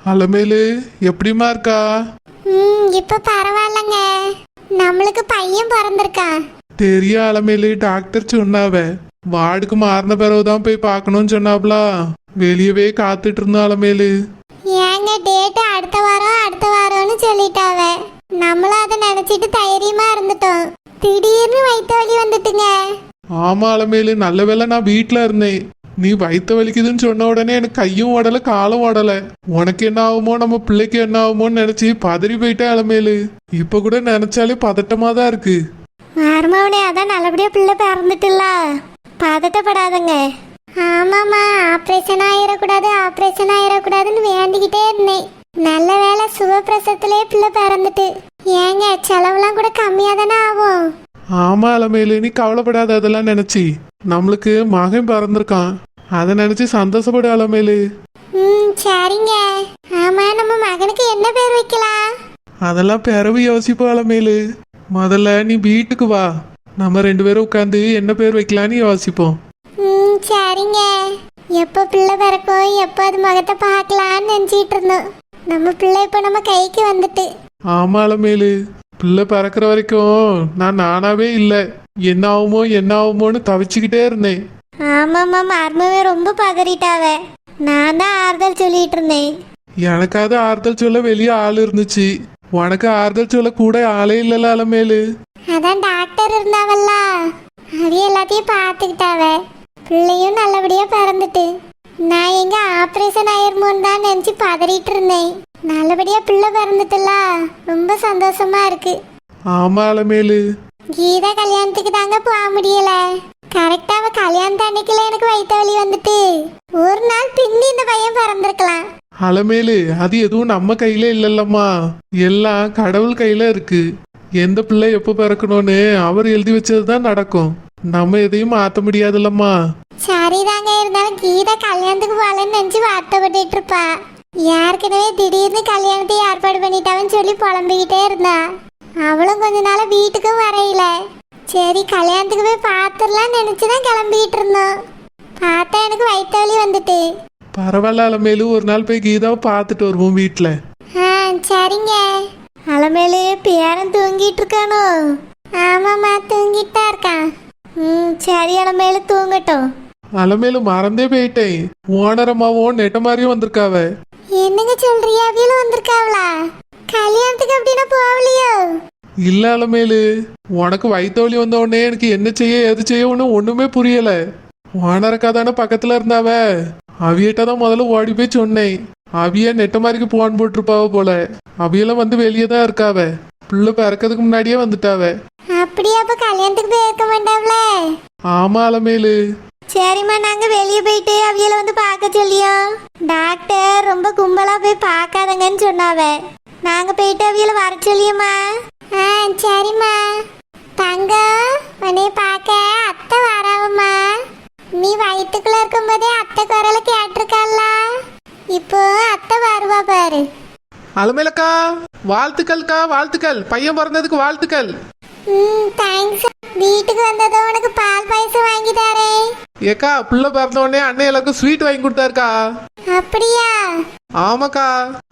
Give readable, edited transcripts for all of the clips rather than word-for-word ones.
அலமேலு எப்படிமா இருக்கா? இப்ப பரவாயில்லங்க. நம்மளுக்கு பையன் பிறந்திருக்கான். தெரிய அலமேலு டாக்டர் சொன்னாவ வார்டுக்கு மாறின பிறகுதான் போய் பார்க்கணும்னு சொன்னாப்லா. வெளியவே காத்துட்டு இருந்தா அலமேலு. ஏங்க டேட் அடுத்த வாரம்னு சொல்லிட்டாவ. நம்மளும் அதை நினைச்சிட்டு தைரியமா இருந்துட்டோம். திடீர்னு வயிற்று வலி வந்துட்டுங்க. ஆமா அலமேலு, நல்ல வேளை நான் வீட்டுல இருந்தேன். நீ வயிற்று வலிக்குதுன்னு சொன்ன உடனே எனக்கு கையும் ஓடல காலும் ஓடல. உனக்கு என்ன ஆகுமோ நம்ம பிள்ளைக்கு என்ன ஆகுமோன்னு நினைச்சு பதறி போயிட்டேன் அலமேலு. இப்ப கூட நினைச்சாலே பதட்டமா தான் இருக்கு. மருமவனே அதான் நல்லபடியா பிள்ளை பிறந்துட்டுல, பதட்டப்படாதங்க. ஆமாம்மா, ஆப்ரேஷன் ஆயிடக்கூடாதுன்னு வேண்டிக்கிட்டே இருந்தேன். நல்ல வேலை சுகப்பிரசவத்திலே பிள்ளை பிறந்துட்டு. ஏங்க செலவுலாம் கூட கம்மியா தானே ஆகும். ஆமா அலமேலு, நீ கவலைப்படாத. அதெல்லாம் நினைச்சு நம்மளுக்கு மகன் பிறந்திருக்கான், அதை நினைச்சு சந்தோஷப்படு அலமேலு. சரிங்க. ஆமா, நம்ம மகனுக்கு என்ன பேர் வைக்கலாம்? அதெல்லாம் பிறவு யோசிப்போம் அலமேலு. முதல்ல நீ வீட்டுக்கு வா, நம்ம 2 பேரும் உட்காந்து என்ன பேர் வைக்கலான்னு யோசிப்போம். சரிங்க. எப்போ பிள்ளை பிறக்கும், எப்போ அது முகத்தை பார்க்கலான்னு நினைச்சிட்டு இருந்தோம். நம்ம பிள்ளை இப்போ நம்ம கைக்கு வந்துட்டு. ஆமா அலமேலு, பிள்ளை பிறக்கிற வரைக்கும் நான் நானாவே இல்லை. என்ன ஆகுமோன்னு தவிச்சுக்கிட்டே இருந்தேன். ஆமாம்மா, மருமவே ரொம்ப பதறிட்டாவ. நான் தான் ஆறுதல் சொல்லிட்டு இருந்தேன். எனக்காவது ஆறுதல் சொல்ல வெளியே ஆள் இருந்துச்சு, உனக்கு ஆறுதல் சொல்ல கூட ஆளே இல்லல அலமேலு. அதான் டாக்டர் இருந்தாவல்ல, அது எல்லாத்தையும் பார்த்துக்கிட்டாவ. பிள்ளையும் நல்லபடியா பிறந்துட்டு. நான் எங்க ஆப்ரேஷன் ஆயிருமோன்னு தான் நினைச்சு பதறிட்டு இருந்தேன். நல்லபடியா பிள்ளை பிறந்துட்டுல, ரொம்ப சந்தோஷமா இருக்கு. ஆமா அலமேலு. கீதா கல்யாணத்துக்கு தாங்க போக முடியல. கரெக்டா அவ கல்யாணத்து அன்னைக்குல எனக்கு வயிற்று வலி வந்துட்டு. ஒரு நாள் பிந்தி இந்த பையன் பிறந்திருக்கலாம். அலமேலு, அது எதுவும் நம்ம கையில இல்லல்லம்மா, எல்லாம் கடவுள் கையில இருக்கு. எந்த பிள்ளை எப்போ பிறக்கணும்னு அவர் எழுதி வச்சதுதான் நடக்கும். நம்ம எதையும் மாத்த முடியாதுல்லம்மா. சரிதாங்க, இருந்தாலும் கீதா கல்யாணத்துக்கு போகலன்னு நினைச்சு வருத்தப்பட்டு இருப்பா. ஏற்கனவே திடீர்னு கல்யாணத்தை ஏற்பாடு பண்ணிட்டாவன்னு சொல்லி புலம்பிக்கிட்டே இருந்தா. அவளும் கொஞ்ச நாள் வீட்டுக்கும் வரையில. சரி கல்யாணத்துக்கு போய் பார்த்துடலாம்னு நினைச்சுதான் கிளம்பிட்டு இருந்தோம். பார்த்தா எனக்கு வயிற்று வலி வந்துட்டு. பரவாயில்ல அலமேலு, ஒரு நாள் போய் கீதாவை பார்த்துட்டு வருவோம் வீட்டுல. சரிங்க. அலமேலு பேரன் தூங்கிட்டு இருக்கானோ? ஆமாம்மா, தூங்கிட்டு தான் இருக்கான். சரி அலமேலு தூங்கட்டும். அலமேலு, மறந்தே போயிட்டேன், ஓனரம்மாவும் நெட்ட மாதிரியும் வந்திருக்காவ. என்னங்க சொல்றியா? அவியலும் வந்திருக்காவளா? கல்யாணத்துக்கு அப்படின்னா போகலையோ? இல்ல அலமேலு, உனக்கு வயிற்று வலி வந்த உடனே எனக்கு என்ன செய்ய எது செய்யணும்னு ஒண்ணுமே புரியல. ஓனரக்கா தானே பக்கத்துல இருந்தாவ, அவியிட்ட தான் முதல்ல ஓடி போய் சொன்னேன். அவிய நெட்ட மாதிரிக்கு போன் போட்டிருப்பாவ போல. அவியெல்லாம் வந்து வெளியே தான் இருக்காவ. பிள்ளை பிறக்கிறதுக்கு முன்னாடியே வந்துட்டாவ. அப்படியே அப்ப கல்யாணத்துக்கு போய் இருக்க மாட்டாவல? ஆமா அலமேலு. சரிம்மா, நாங்க வெளியே போயிட்டு அவியல வந்து பார்க்க சொல்லியோம். டாக்டர் ரொம்ப கும்பலா போய் பார்க்காதங்கன்னு சொன்னாவ. நாங்க போயிட்டு அவியல வர சொல்லியோம்மா. சரிம்மா. தங்கம், உன்னை பார்க்க அத்தை வராவம்மா. நீ வயிற்றுக்குள்ள இருக்கும் போதே அத்தை குரலை கேட்டிருக்கல்ல, இப்போ அத்தை வருவா பாரு. அலமேலக்கா, வாழ்த்துக்கள்க்கா, வாழ்த்துக்கள். பையன் பிறந்ததுக்கு வாழ்த்துக்கள். தேங்க்ஸ். வீட்டுக்கு வந்ததோ உனக்கு பால் பாயசம் வாங்கி தரேன். ஏக்கா, பிள்ளை பிறந்த உடனே அண்ணன் எல்லாருக்கும் ஸ்வீட் வாங்கி கொடுத்தாருக்கா. அப்படியா? ஆமாக்கா,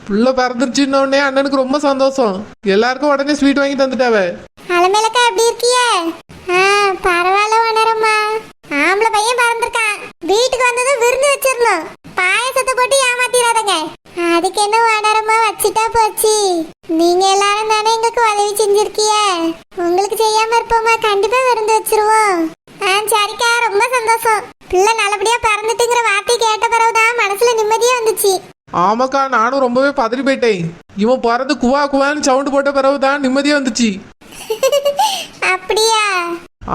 பிள்ளை பிறந்துருச்சுன்னு உடனே அண்ணனுக்கு ரொம்ப சந்தோஷம். எல்லாருக்கும் உடனே ஸ்வீட் வாங்கி தந்துட்டாவ. அலமேலக்கா எப்படி இருக்கிய? பரவாயில்ல உணரம்மா. ஆம்பளை பையன் பிறந்திருக்கான். வீட்டுக்கு வந்ததும் விருந்து வச்சிடணும். பாயசத்தை போட்டு ஏமாத்திராதங்க. அதுக்கு என்ன உணரம்மா, வச்சுட்டா போச்சு. நீங்க எல்லாரும் தானே எங்களுக்கு உதவி செஞ்சிருக்கிய, உங்களுக்கு செய்யாம இருப்போமா? கண்டிப்பா விருந்து வச்சிருவோம். சரிக்கா, ரொம்ப சந்தோஷம். பிள்ளை நல்லபடியா பிறந்துட்டுங்கிற வார்த்தை கேட்ட பிறகுதான் மனசுல நிம்மதியா வந்துச்சு. ஆமாக்கா, நானும் ரொம்பவே பதறி போயிட்டேன். இவன் பிறந்து குவா குவான்னு சவுண்டு போட்ட பிறகுதான் நிம்மதியா வந்துச்சு. அப்படியா?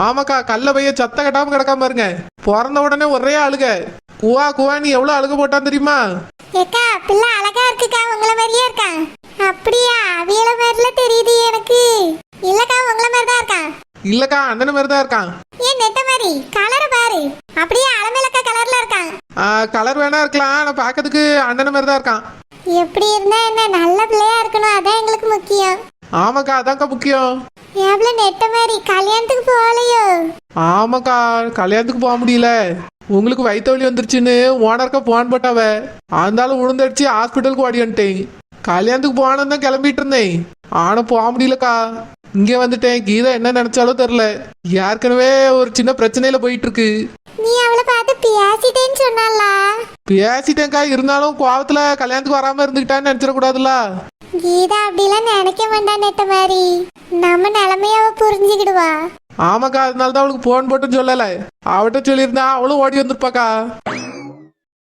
ஆமாக்கா, கல்ல பைய சத்த கட்டாம கிடக்காம இருங்க. பிறந்த உடனே ஒரே அழுக. குவா குவான்னு எவ்வளவு அழுக போட்டான் தெரியுமா? ஏக்கா, பிள்ளை அழகா இருக்குக்கா, உங்களை மாதிரியே இருக்கான். அப்படியா? அவியல மாதிரில தெரியுது எனக்கு. இல்லக்கா, உங்களை மாதிரி தான் இருக்கான். இல்லக்கா, அண்ணன் மாதிரி தான் இருக்கான். ஏன் நெட்ட மாதிரி? கலரை பாரு, அப்படியே அலமேலக்கா கலர்ல இருக்கான். கலர் வேணா இருக்கலாம், ஆனா பாக்கிறதுக்கு அண்ணன் மாதிரி தான் இருக்கான். எப்படி இருந்தா என்ன, நல்ல பிள்ளையா இருக்கணும், அதான் எங்களுக்கு முக்கியம். ஆமாக்கா, அதான்க்கா முக்கியம். எவ்வளவு நெட்ட மாதிரி கல்யாணத்துக்கு போகலையோ? ஆமாக்கா, கல்யாணத்துக்கு போக முடியல. உங்களுக்கு வயிற்று வலி வந்துருச்சுன்னு ஓனருக்கா போன் போட்டாவ. இருந்தாலும் உளுந்தடிச்சு ஹாஸ்பிட்டலுக்கு ஓடி வந்துட்டேன். கல்யாணத்துக்கு போனோம் தான் கிளம்பிட்டு இருந்தேன். ஆனா போக முடியலக்கா. இங்கே வந்துட்டேன். கீதா என்ன நினைச்சாலும் தெரில. ஏற்கனவே ஒரு சின்ன பிரச்சனையில போயிட்டு இருக்கு. நீ அவளை பார்த்து பேசிட்டேன்னு சொன்னால. பேசிட்டேன்க்கா. இருந்தாலும் கோவத்துல கல்யாணத்துக்கு வராம இருந்துக்கிட்டான்னு நினைச்சிடக்கூடாதுல்ல. கீதா அப்படிலாம் நினைக்க வேண்டாம் நெட்ட மாதிரி. நம்ம நிலைமைய அவ புரிஞ்சுக்கிடுவா. ஆமாக்கா, அதனாலதான் அவளுக்கு போன் போட்டு சொல்லல. அவட்ட சொல்லியிருந்தா அவளும் ஓடி வந்திருப்பாக்கா.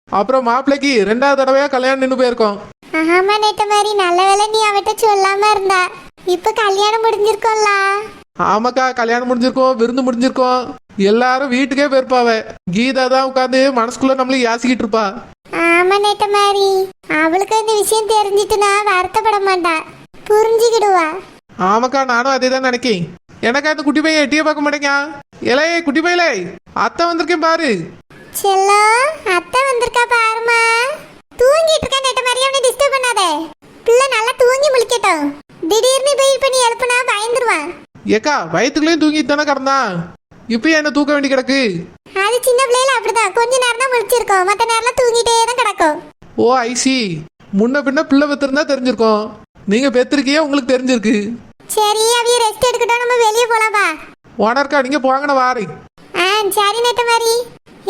அப்புறம் மாப்பிள்ளைக்கு 2வது தடவையா கல்யாணம் நின்று போயிருக்கோம். ஆமா நெட்ட மாதிரி, நல்ல வேளை நீ அவட்ட சொல்லாம இருந்தா. இப்ப கல்யாணம் முடிஞ்சிருக்கோம்ல. ஆமாக்கா, கல்யாணம் முடிஞ்சிருக்கோம், விருந்து முடிஞ்சிருக்கோம். எல்லாரும் வீட்டுக்கே போயிருப்பாவ. கீதா தான் உட்காந்து மனசுக்குள்ள நம்மள யாசிக்கிட்டு இருப்பா. ஆமா நெட்ட மாதிரி, அவளுக்கு இந்த விஷயம் தெரிஞ்சிட்டுனா வருத்தப்பட மாட்டா, புரிஞ்சுக்கிடுவா. ஆமாக்கா, நானும் அதே தான் நினைக்கேன். எனக்கா இந்த குட்டி பையன் எட்டியே பார்க்க மாட்டேங்க. இலே குட்டி பையலே, அத்தை வந்திருக்கேன் பாரு. செல்லம், அத்தை வந்திருக்கா பாருமா. தூங்கிட்டு இருக்கா நெட்ட மாதிரி, அவனை டிஸ்டர்ப் பண்ணாத. பிள்ளை நல்லா தூங்கி முழிக்கட்டும். திடீர்னு போய் பண்ணி எழுப்புனா பயந்துருவான். ஏக்கா, வயிற்றுக்குள்ளேயும் தூங்கிட்டு தானே கிடந்தான். இப்ப என்ன தூக்க வேண்டி கிடக்கு? அது சின்ன பிள்ளைல அப்படிதான், கொஞ்ச நேரம் தான் முழிச்சிருக்கோம், மத்த நேரம் தூங்கிட்டே தான் கிடக்கும். ஓ ஐசி, முன்ன பின்ன பிள்ளை பெத்திருந்தா தெரிஞ்சிருக்கோம். நீங்க பெத்திருக்கியே, உங்களுக்கு தெரிஞ்சிருக்கு. சரி, அவிய ரெஸ்ட் எடுக்கட்டும், நம்ம வெளியே போலாம் வா. ஓனர்க்கா, நீங்க போங்கண்ணா வாரேன். சரி நெட்ட மாதிரி.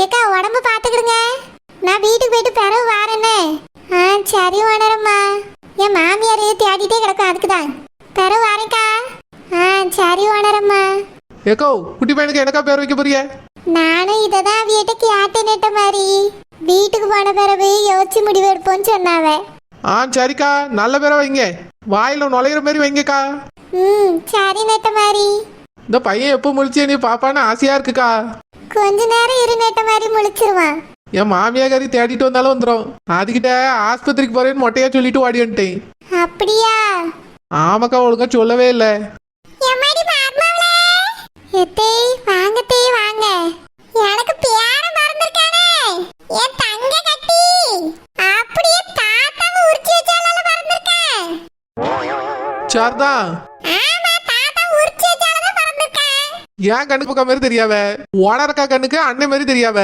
ஏக்கா, உடம்பு பாத்துக்கிடுங்க. நான் வீட்டுக்கு போயிட்டு பிறகு வாரேன்னு. சரி ஓனரம்மா. என் மாமியார் தேடிட்டே கிடக்கும், அதுக்குதான் பிறகு வாரேக்கா. சரி ஓனரம்மா. ஏக்கோ, குட்டி பையனுக்கு எனக்கா பேர் வைக்க போறிய? நானும் இததான் அவியிட்ட கேட்டேன் நெட்ட மாதிரி. வீட்டுக்கு போன பிறகு யோசிச்சு முடிவு எடுப்போன்னு சொன்னாவ. சரிக்கா, நல்ல பேரை வைங்க. வாயில நுழையிற மாதிரி வைங்கக்கா. சரி நெட்ட மாதிரி. இந்த பையன் எப்போ முழிச்சு நீ பாப்பான்னு ஆசையா இருக்குக்கா. கொஞ்ச நேரம் இரு நெட்ட மாதிரி, முழிச்சிருவான். என் மாமியாரி தேடிட்டு வந்தாலும் வந்துடும். அதுகிட்ட ஆஸ்பத்திரிக்கு போறேன்னு மொட்டையா சொல்லிட்டு ஓடி வந்துட்டேன். அப்படியா? ஆமாக்கா, ஒழுங்கா சொல்லவே இல்லை. வாங்கத்தே வாங்க. எனக்கு பேர மறந்துருக்கானே, என் தங்க கட்டி. அப்படியே தாத்தாவை உரிச்சு வச்சால மறந்துருக்கேன். சார்தான். ஆமா, தாத்தா உரிச்சு வச்சால மறந்துருக்கேன். ஏன் கண்ணுக்கு பக்கம் மாதிரி தெரியாவ? ஓனரக்கா கண்ணுக்கு அண்ணன் மாதிரி தெரியாவ.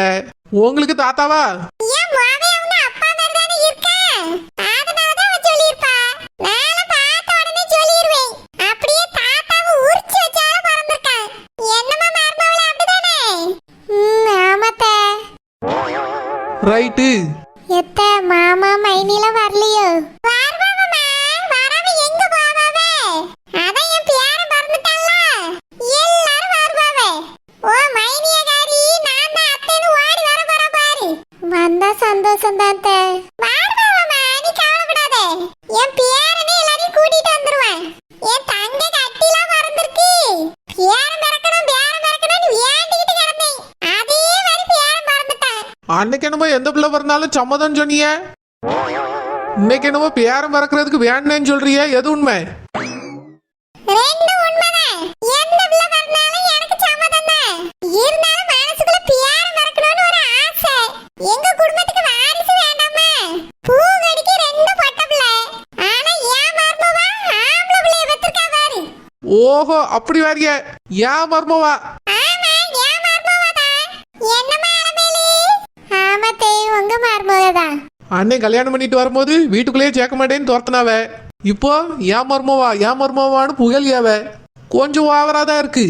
உங்களுக்கு தாத்தாவா? ஏன் மாவே அவங்க அப்பா மாதிரி தானே இருக்கேன், அதனால தான் அவ சொல்லிருப்பா. நாளை பார்த்த உடனே சொல்லிடுவேன். அப்படியே தாத்தாவை உரிச்சு வச்சால மறந்துருக்கேன். என்னமா மறந்தவள அப்படிதானே? ஆமாத்த. ரைட்டு. எத்த மாமா மைனில வரலையோ? வருவாமா, வராம எங்க போவாவே? அதான் என் பேரன் மறந்துட்டான்ல, எல்லாரும் வருவாவே. ஓ மைனியகாரி, நான் தான் அத்தைன்னு ஓடி வர போற பாரு. வந்தா சந்தோஷம் தான் தே. வருவாமா, நீ கவலைப்படாத. என் பேரனே எல்லாரையும் கூட்டிட்டு வந்துருவேன். என் தங்க கட்டிலாம் மறந்துருக்கு. பேரன் மறக்கணும், பேரன் மறக்கணும்னு வேண்டிக்கிட்டு கிடந்தேன். அதே மாதிரி பேரன் மறந்துட்டேன். அன்னைக்கு என்னமோ எந்த பிள்ளை பிறந்தாலும் சம்மதம் சொன்னிய. இன்னைக்கு என்னமோ பேரம் மறக்கிறதுக்கு வேண்டேன்னு சொல்றிய. எது உண்மை? ரெண்டும் உண்மைதான். எந்த பிள்ளை பிறந்தாலும் எனக்கு சம்மதம் தான். இருந்தாலும் மனசுக்குள்ள பேரம் மறக்கணும்னு ஒரு ஆசை. எங்க குடும்பத்துக்கு வாரிசு வேண்டாமா? பூங்கடிக்கு 2 பொட்ட பிள்ளை. ஆனா ஏன் மர்மவா ஆம்பளை பிள்ளைய பெத்திருக்கா பாரு. ஓஹோ, அப்படி வாரிய. ஏன் மர்மவா? ஆமா, ஏன் மர்மவாதான். என்னமா அலமேலி? ஆமா தே, உங்க மர்மவாதான். அன்னை கல்யாணம் பண்ணிட்டு வரும்போது வீட்டுக்குள்ளேயே சேர்க்க மாட்டேன்னு துரத்துனாவ. இப்போ ஏன் மர்மவா ஏன் மர்மவான்னு புகழியாவ. கொஞ்சம் ஓவராதான் இருக்கு.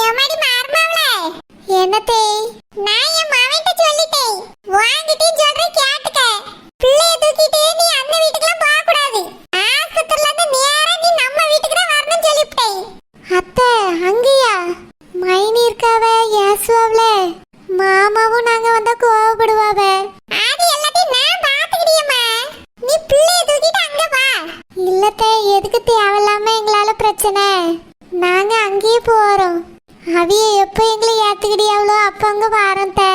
எம்மாடி மர்மவளே, என்னத்தே? நான் என் மவன்கிட்ட சொல்லிட்டேன். வாங்கிட்டு சொல்றேன் கேட்டுக்க. பிள்ளைய தூக்கிட்டு நீ அந்த வீட்டுக்குலாம் போக கூடாது. ஆஸ்பத்திரில இருந்து நேரா நீ நம்ம வீட்டுக்கு தான் வரணும்னு சொல்லிட்டேன். அத்தை, அங்கயா மைனி இருக்காவ, ஏசுவாவல. மாமாவும் நாங்க வந்தா கோவப்படுவாவ. அது எல்லாத்தையும் நான் பாத்துக்கிடியம்மா. நீ பிள்ளைய தூக்கிட்டு அங்க வா. இல்லத்தே, எதுக்கு தேவையில்லாம எங்களால பிரச்சனை? நாங்க அங்கேயே போறோம். அவிய எப்ப எங்களை ஏத்துக்கிடியாவளோ அப்ப அங்க வாரோம் தே.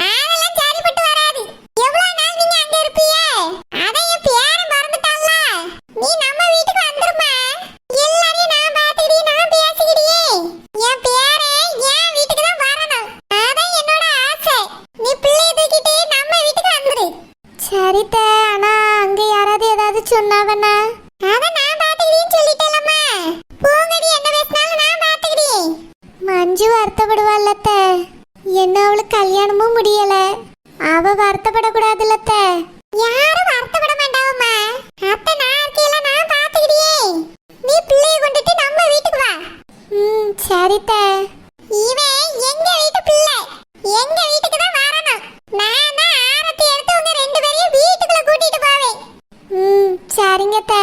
அதெல்லாம் சரிப்பட்டு வராது. எவ்வளவு நாள் நீங்க அங்க இருப்பீங்க? அதான் என் பேரை மறந்துட்டான்ல. நீ நம்ம வீட்டுக்கு வந்துருமா. எல்லாரையும் நான் பாத்துக்கிடி, நான் பேசிக்கிடியே. என் பேரை என் வீட்டுக்கு தான் வரணும். அதான் என்னோட ஆசை. நீ பிள்ளைய தூக்கிட்டு நம்ம வீட்டுக்கு வந்துரு. சரி தே, ஆனா அங்க யாராவது ஏதாவது சொன்னாவனா? அதான் நான் பாத்துக்கிடின்னு சொல்லிட்டேலம்மா. பூங்கடி என்ன பேசினாலும் நான் பாத்துக்கிடி. மஞ்சு வருத்தப்படுவாள்ல தே. என்ன அவளுக்கு கல்யாணமும் முடியல. அவ வருத்தப்படக்கூடாதுல்ல அத்தை. யாரும் வருத்தப்பட மாட்டாவம்மா. அத்தை நான் இருக்கையில நான் பாத்துக்கிறியே. நீ பிள்ளைய கொண்டுட்டு நம்ம வீட்டுக்கு வா. சரித்த. இவன் எங்க வீட்டு பிள்ளை, எங்க வீட்டுக்கு தான் வரணும். நான் தான் ஆரத்தி எடுத்து உங்க ரெண்டு பேரையும் வீட்டுக்குள்ள கூட்டிட்டு போவேன். சரிங்க அத்தை.